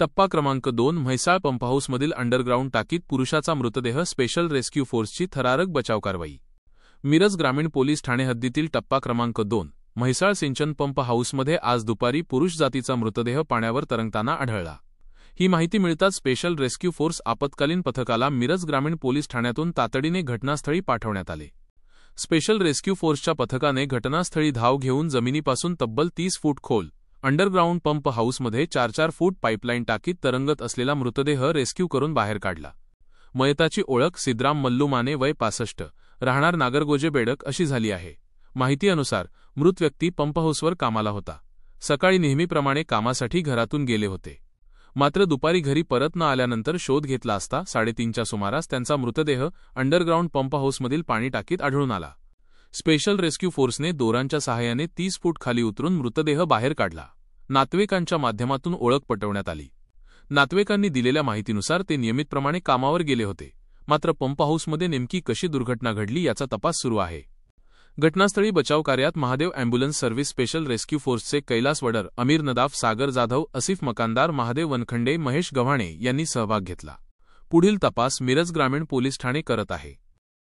टप्पा क्रमांक 2 म्हैसाळ पंपहाऊसमधील अंडरग्राऊंड टाकीत पुरुषाचा मृतदेह, स्पेशल रेस्क्यू फोर्सची थरारक बचाव कारवाई। मिरज ग्रामीण पोलीस ठाणे हद्दीतील टप्पा क्रमांक 2 म्हैसाळ सिंचन पंप हाऊसमध्ये आज दुपारी पुरुष जातीचा मृतदेह पाण्यावर तरंगताना आढळला। ही माहिती मिळताच स्पेशल रेस्क्यू फोर्स आपत्कालीन पथकाला मिरज ग्रामीण पोलीस ठाण्यातून तातडीने घटनास्थळी पाठवण्यात आले। स्पेशल रेस्क्यू फोर्सच्या पथकाने घटनास्थळी धाव घेऊन जमिनीपासून तब्बल 30 फूट खोल अंडरग्राऊंड पंप हाऊसमध्ये 4-4 फूट पाईपलाईन टाकीत तरंगत असलेला मृतदेह रेस्क्यू करून बाहेर काढला। मयताची ओळख सिद्धराम मल्लू माने, वय 65, राहणार नागरगोजे बेडक अशी झाली आहे। माहितीनुसार मृत व्यक्ती पंप हाऊसवर कामाला होता। सकाळी नेहमीप्रमाणे कामासाठी घरातून गेले होते, मात्र दुपारी घरी परत न आल्यानंतर शोध घेतला असता 3:30च्या सुमारास त्यांचा मृतदेह अंडरग्राऊंड पंप हाऊसमधील पाणी टाकीत आढळून आला। स्पेशल रेस्क्यू फोर्सने दोरांच्या सहाय्याने 30 फूट खाली उतरून मृतदेह बाहेर काढला। नातेवाईकांच्या माध्यमातून ओळख पटवण्यात आली। नातेवाईकांनी दिलेल्या माहितीनुसार ते नियमितप्रमाणे कामावर गेले होते, मात्र पंप हाऊसमध्ये नेमकी कशी दुर्घटना घडली याचा तपास सुरू आहे। घटनास्थळी बचाव कार्यात Mahadev ambulance service, special rescue फोर्सचे कैलास वडर, अमीर नदाफ, सागर जाधव, असिफ मकानदार, महादेव वनखंडे, महेश गव्हाणे यांनी सहभाग घेतला। पुढील तपास मिरज ग्रामीण पोलीस ठाणे करत आहे।